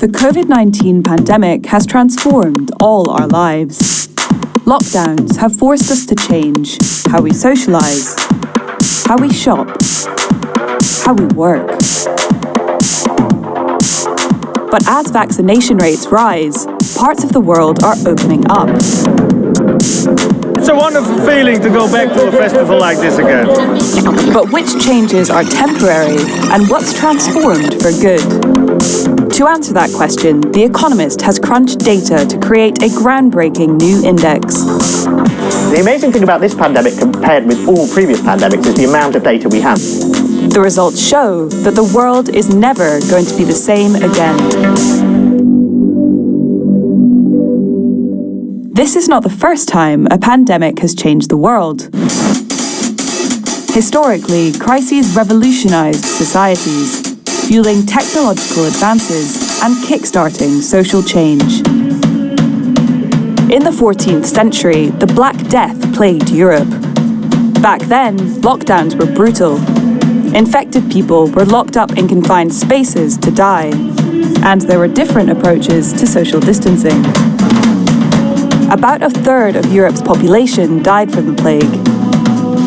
The COVID-19 pandemic has transformed all our lives. Lockdowns have forced us to change how we socialize, how we shop, how we work. But as vaccination rates rise, parts of the world are opening up. It's a wonderful feeling to go back to a festival like this again. But which changes are temporary and what's transformed for good? To answer that question, The Economist has crunched data to create a groundbreaking new index. The amazing thing about this pandemic compared with all previous pandemics is the amount of data we have. The results show that the world is never going to be the same again. This is not the first time a pandemic has changed the world. Historically, crises revolutionized societies, fueling technological advances and kickstarting social change. In the 14th century, the Black Death plagued Europe. Back then, lockdowns were brutal. Infected people were locked up in confined spaces to die, and there were different approaches to social distancing. About a third of Europe's population died from the plague.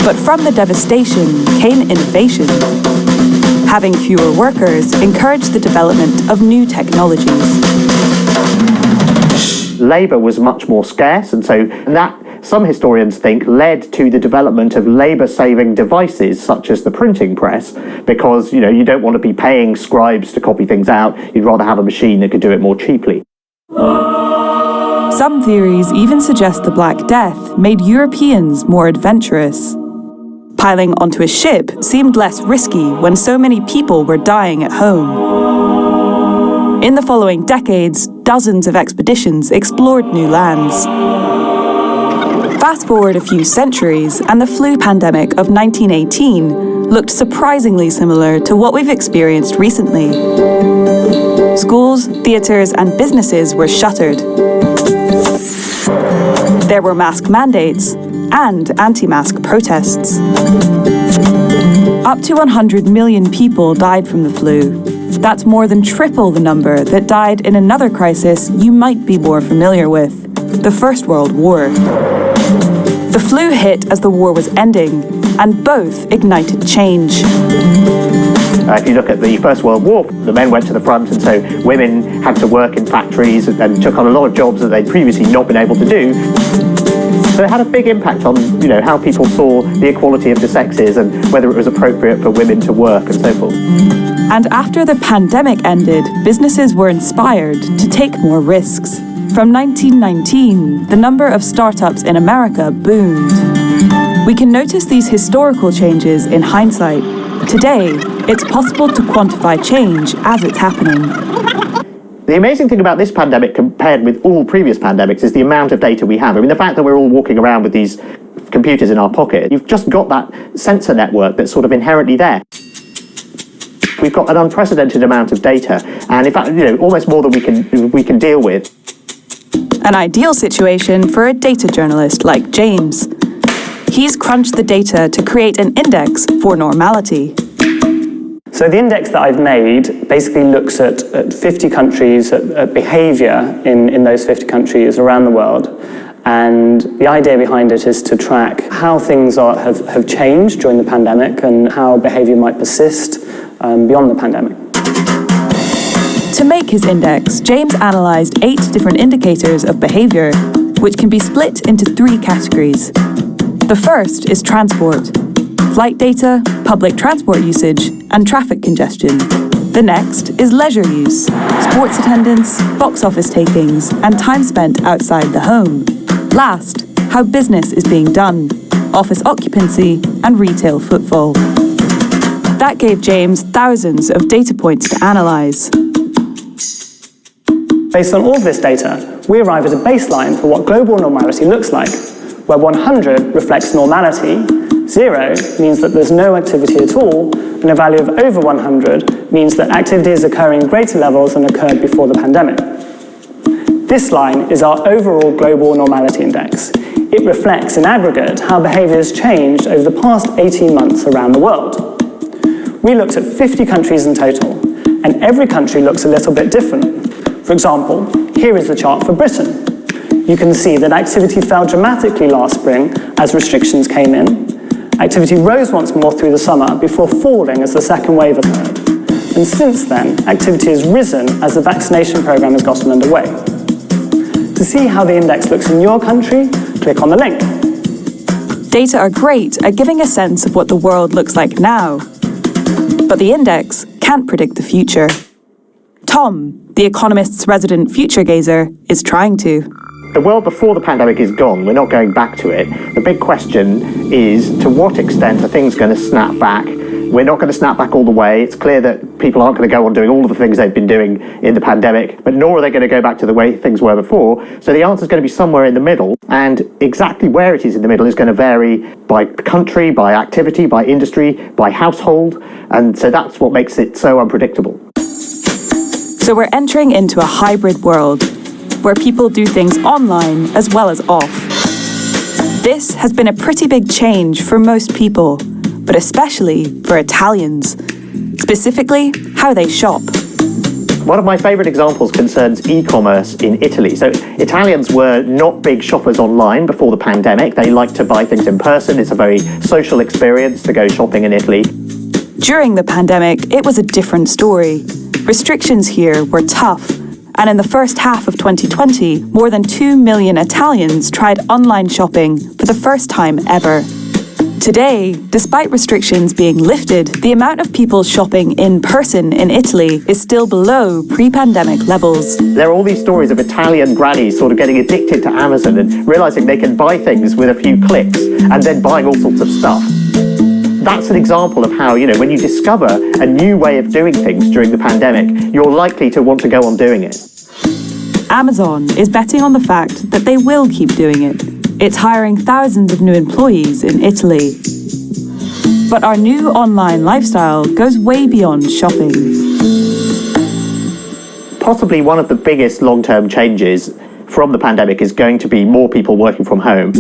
But from the devastation came innovation. Having fewer workers encouraged the development of new technologies. Labour was much more scarce, and so that, some historians think, led to the development of labour-saving devices such as the printing press, because you don't want to be paying scribes to copy things out. You'd rather have a machine that could do it more cheaply. Some theories even suggest the Black Death made Europeans more adventurous. Piling onto a ship seemed less risky when so many people were dying at home. In the following decades, dozens of expeditions explored new lands. Fast forward a few centuries, and the flu pandemic of 1918 looked surprisingly similar to what we've experienced recently. Schools, theatres, and businesses were shuttered. There were mask mandates and anti-mask protests. Up to 100 million people died from the flu. That's more than triple the number that died in another crisis you might be more familiar with, the First World War. The flu hit as the war was ending, and both ignited change. If you look at the First World War, the men went to the front, and so women had to work in factories and took on a lot of jobs that they'd previously not been able to do. So it had a big impact on, how people saw the equality of the sexes and whether it was appropriate for women to work and so forth. And after the pandemic ended, businesses were inspired to take more risks. From 1919, the number of startups in America boomed. We can notice these historical changes in hindsight. Today, it's possible to quantify change as it's happening. The amazing thing about this pandemic compared with all previous pandemics is the amount of data we have. The fact that we're all walking around with these computers in our pocket, you've just got that sensor network that's sort of inherently there. We've got an unprecedented amount of data, and in fact, almost more than we can deal with. An ideal situation for a data journalist like James. He's crunched the data to create an index for normality. So the index that I've made basically looks at 50 countries, at behaviour in those 50 countries around the world. And the idea behind it is to track how things have changed during the pandemic and how behaviour might persist beyond the pandemic. To make his index, James analysed 8 different indicators of behaviour, which can be split into 3 categories. The first is transport. Flight data, public transport usage, and traffic congestion. The next is leisure use, sports attendance, box office takings, and time spent outside the home. Last, how business is being done, office occupancy, and retail footfall. That gave James thousands of data points to analyse. Based on all of this data, we arrive at a baseline for what global normality looks like, where 100 reflects normality, 0 means that there's no activity at all, and a value of over 100 means that activity is occurring in greater levels than occurred before the pandemic. This line is our overall global normality index. It reflects in aggregate how behaviour has changed over the past 18 months around the world. We looked at 50 countries in total, and every country looks a little bit different. For example, here is the chart for Britain. You can see that activity fell dramatically last spring as restrictions came in. Activity rose once more through the summer before falling as the second wave occurred. And since then, activity has risen as the vaccination programme has gotten underway. To see how the index looks in your country, click on the link. Data are great at giving a sense of what the world looks like now. But the index can't predict the future. Tom, the Economist's resident future gazer, is trying to. The world before the pandemic is gone. We're not going back to it. The big question is, to what extent are things going to snap back? We're not going to snap back all the way. It's clear that people aren't going to go on doing all of the things they've been doing in the pandemic, but nor are they going to go back to the way things were before. So the answer is going to be somewhere in the middle, and exactly where it is in the middle is going to vary by country, by activity, by industry, by household, and so that's what makes it so unpredictable. So we're entering into a hybrid world, where people do things online as well as off. This has been a pretty big change for most people, but especially for Italians, specifically how they shop. One of my favourite examples concerns e-commerce in Italy. So Italians were not big shoppers online before the pandemic. They like to buy things in person. It's a very social experience to go shopping in Italy. During the pandemic, it was a different story. Restrictions here were tough, and in the first half of 2020, more than 2 million Italians tried online shopping for the first time ever. Today, despite restrictions being lifted, the amount of people shopping in person in Italy is still below pre-pandemic levels. There are all these stories of Italian grannies sort of getting addicted to Amazon and realising they can buy things with a few clicks and then buying all sorts of stuff. That's an example of how, when you discover a new way of doing things during the pandemic, you're likely to want to go on doing it. Amazon is betting on the fact that they will keep doing it. It's hiring thousands of new employees in Italy. But our new online lifestyle goes way beyond shopping. Possibly one of the biggest long-term changes from the pandemic is going to be more people working from home.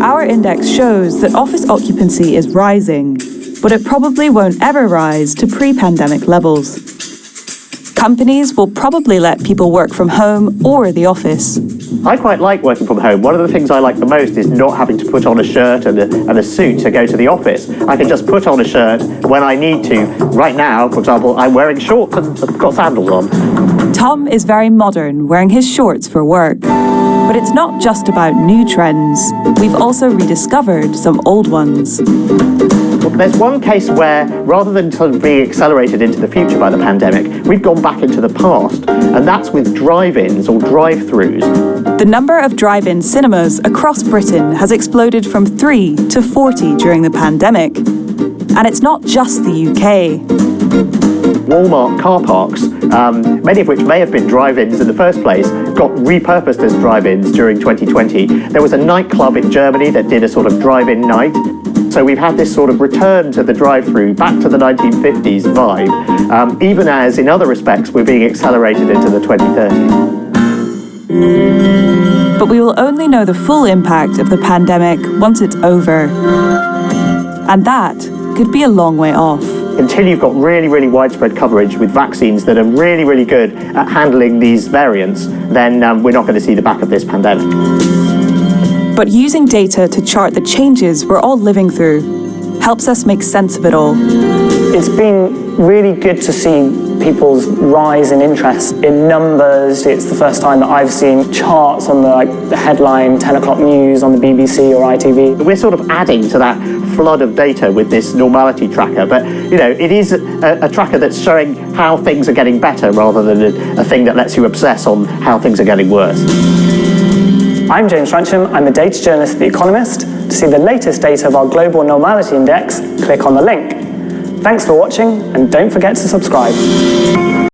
Our index shows that office occupancy is rising, but it probably won't ever rise to pre-pandemic levels. Companies will probably let people work from home or the office. I quite like working from home. One of the things I like the most is not having to put on a shirt and a suit to go to the office. I can just put on a shirt when I need to. Right now, for example, I'm wearing shorts and I've got sandals on. Tom is very modern, wearing his shorts for work. But it's not just about new trends. We've also rediscovered some old ones. There's one case where, rather than sort of being accelerated into the future by the pandemic, we've gone back into the past, and that's with drive-ins or drive-thrus. The number of drive-in cinemas across Britain has exploded from 3 to 40 during the pandemic. And it's not just the UK. Walmart car parks, many of which may have been drive-ins in the first place, got repurposed as drive-ins during 2020. There was a nightclub in Germany that did a sort of drive-in night. So we've had this sort of return to the drive-through, back to the 1950s vibe, even as, in other respects, we're being accelerated into the 2030s. But we will only know the full impact of the pandemic once it's over. And that could be a long way off. Until you've got really, really widespread coverage with vaccines that are really, really good at handling these variants, then we're not going to see the back of this pandemic. But using data to chart the changes we're all living through helps us make sense of it all. It's been really good to see people's rise in interest in numbers. It's the first time that I've seen charts on the headline 10 o'clock news on the BBC or ITV. We're sort of adding to that flood of data with this normality tracker, but it is a tracker that's showing how things are getting better rather than a thing that lets you obsess on how things are getting worse. I'm James Francham. I'm a data journalist at The Economist. To see the latest data of our Global Normality Index, click on the link. Thanks for watching, and don't forget to subscribe.